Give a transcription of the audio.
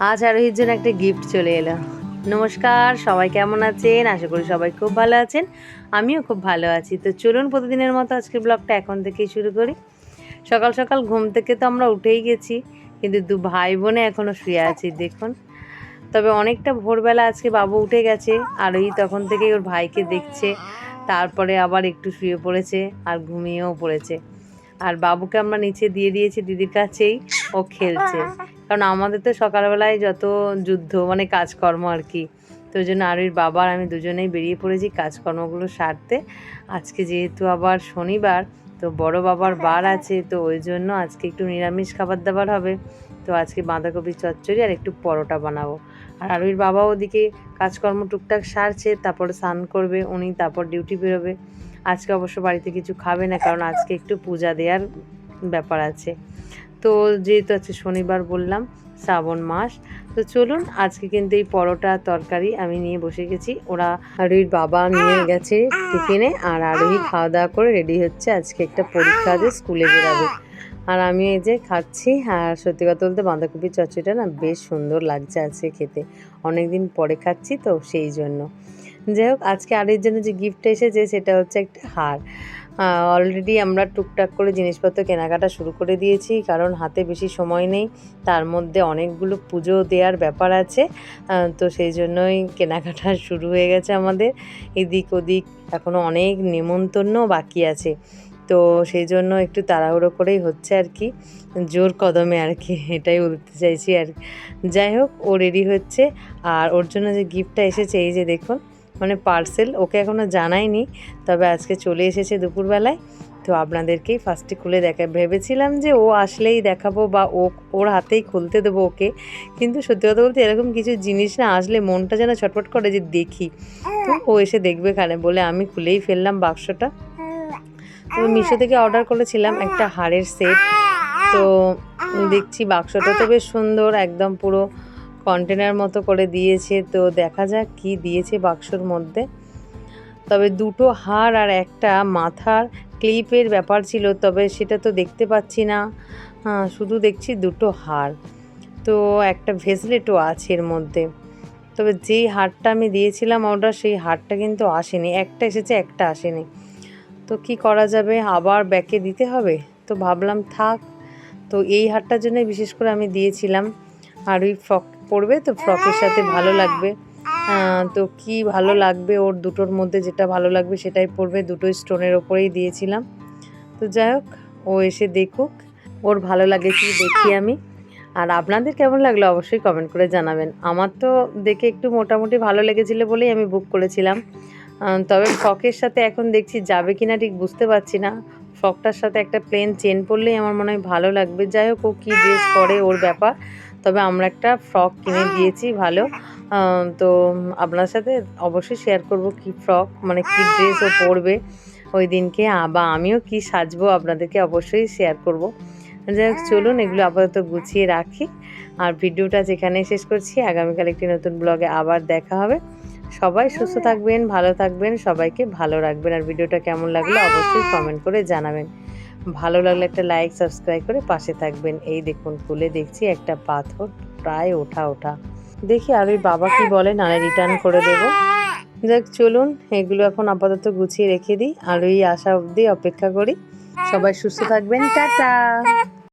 আজ আরোহীর জন্য একটা গিফট চলে এলো। নমস্কার, সবাই কেমন আছেন? আশা করি সবাই খুব ভালো আছেন। আমিও খুব ভালো আছি। তো চলুন প্রতিদিনের মতো আজকের ব্লগটা এখন থেকেই শুরু করি। সকাল সকাল ঘুম থেকে তো আমরা উঠেই গেছি, কিন্তু দু ভাই বোনে এখনও শুয়ে আছি দেখুন। তবে অনেকটা ভোরবেলা আজকে বাবু উঠে গেছে, আরোহী তখন থেকেই ওর ভাইকে দেখছে, তারপরে আবার একটু শুয়ে পড়েছে আর ঘুমিয়েও পড়েছে। আর বাবুকে আমরা নিচে দিয়ে দিয়েছি দিদির কাছেই, ও খেলছে। কারণ আমাদের তো সকালবেলায় যত যুদ্ধ মানে কাজকর্ম আর কি, তো ওই জন্য আরুর বাবা আর আমি দুজনেই বেরিয়ে পড়েছি কাজকর্মগুলো সারতে। আজকে যেহেতু আবার শনিবার, তো বড় বাবার বার আছে, তো ওই জন্য আজকে একটু নিরামিষ খাবার দাবার হবে। তো আজকে বাঁধাকপি চচ্চড়ি আর একটু পরোটা বানাবো। আর আরুর বাবা ওদিকে কাজকর্ম টুকটাক সারছে, তারপরে স্নান করবে উনি, তারপর ডিউটি বেরোবে। আজকে অবশ্য বাড়িতে কিছু খাবে না, কারণ আজকে একটু পূজা দেওয়ার ব্যাপার আছে। তো যেহেতু আজকে শনিবার বললাম, শ্রাবণ মাস, তো চলুন আজকে কিন্তু এই পরোটা তরকারি আমি নিয়ে বসে গেছি। ওরা আরুহির বাবা নিয়ে গেছে টিফিনে, আর আরুহি খাওয়া দাওয়া করে রেডি হচ্ছে, আজকে একটা পরীক্ষা আছে, স্কুলে বেরাবে। আর আমি এই যে খাচ্ছি। আর সত্যি কথা বলতে বাঁধাকপির চচ্চড়িটা না বেশ সুন্দর লাগছে আজকে খেতে, অনেক দিন পরে খাচ্ছি তো সেই জন্য। যাই হোক, আজকে আরের জন্য যে গিফটটা এসেছে সেটা হচ্ছে একটা হার। অলরেডি আমরা টুকটাক করে জিনিসপত্র কেনাকাটা শুরু করে দিয়েছি, কারণ হাতে বেশি সময় নেই, তার মধ্যে অনেকগুলো পুজো দেওয়ার ব্যাপার আছে। তো সেই জন্যই কেনাকাটা শুরু হয়ে গেছে আমাদের, এদিক ওদিক এখনও অনেক নেমন্তন্ন বাকি আছে। তো সেই জন্য একটু তাড়াহুড়ো করেই হচ্ছে আর কি, জোর কদমে আর কি, এটাই বলতে চাইছি আর। যাই হোক, ও রেডি হচ্ছে। আর ওর জন্য যে গিফটটা এসেছে এই যে দেখুন, মানে পার্সেল, ওকে এখনও জানাইনি, তবে আজকে চলে এসেছে দুপুরবেলায়। তো আপনাদেরকেই ফার্স্টে খুলে ভেবেছিলাম যে ও আসলেই দেখাবো বা ওর হাতেই খুলতে দেবো ওকে, কিন্তু সত্যি কথা বলতে এরকম কিছু জিনিস না আসলে মনটা যেন ছটফট করে যে দেখি। তো ও এসে দেখবে খানে বলে আমি খুলেই ফেললাম বাক্সটা। তো মিশো থেকে অর্ডার করেছিলাম একটা হাড়ের সেট। তো দেখছি বাক্সটা তো বেশ সুন্দর, একদম পুরো কন্টেনার মতো করে দিয়েছে। তো দেখা যাক কি দিয়েছে বাক্সর মধ্যে। তবে দুটো হার আর একটা মাথার ক্লিপের ব্যাপার ছিল, তবে সেটা তো দেখতে পাচ্ছি না। শুধু দেখছি দুটো হার, তো একটা ভেসলেটও আছে এর মধ্যে। তবে যেই হারটা আমি দিয়েছিলাম অর্ডার, সেই হারটা কিন্তু আসেনি, একটা এসেছে একটা আসেনি। তো কি করা যাবে, আবার ব্যাকে দিতে হবে। তো ভাবলাম থাক। তো এই হারটার জন্য বিশেষ করে আমি দিয়েছিলাম। আর ওই ফ্রক পরবে, তো ফ্রকের সাথে ভালো লাগবে। তো কি ভালো লাগবে, ওর দুটোর মধ্যে যেটা ভালো লাগবে সেটাই পরবে, দুটো স্টোনের ওপরেই দিয়েছিলাম। তো যাই হোক, ও এসে দেখুক ওর ভালো লাগে কি দেখি আমি। আর আপনাদের কেমন লাগলো অবশ্যই কমেন্ট করে জানাবেন। আমার তো দেখে একটু মোটামুটি ভালো লেগেছিলো বলেই আমি বুক করেছিলাম। তবে ফ্রকের সাথে এখন দেখছি যাবে কিনা ঠিক বুঝতে পারছি না। ফ্রকটার সাথে একটা প্লেন চেন পরলেই আমার মনে হয় ভালো লাগবে। যাই হোক, ও কী ড্রেস পরে ওর ব্যাপার। তবে আমরা একটা ফ্রক কিনে দিয়েছি ভালো। তো আপনার সাথে অবশ্যই শেয়ার করব কী ফ্রক, মানে কী ড্রেস ও পরবে ওই দিনকে, বা আমিও কি সাজবো আপনাদেরকে অবশ্যই শেয়ার করব। যাই হোক, চলুন এগুলো আপাতত গুছিয়ে রাখি। আর ভিডিওটা যেখানে শেষ করছি, আগামীকাল একটি নতুন ব্লগে আবার দেখা হবে। সবাই সুস্থ থাকবেন, ভালো থাকবেন, সবাইকে ভালো রাখবেন। আর ভিডিওটা কেমন লাগলো অবশ্যই কমেন্ট করে জানাবেন। ভালো লাগলে একটা লাইক, সাবস্ক্রাইব করে পাশে থাকবেন। এই দেখুন খুলে দেখছি একটা পাথর প্রায় ওঠা। দেখি আর ওই বাবা কি বলে, নাহলে রিটার্ন করে দেবো। যাক চলুন, এগুলো এখন আপাতত গুছিয়ে রেখে দিই, আর ওই আসা অবধি অপেক্ষা করি। সবাই সুস্থ থাকবেন, টাটা।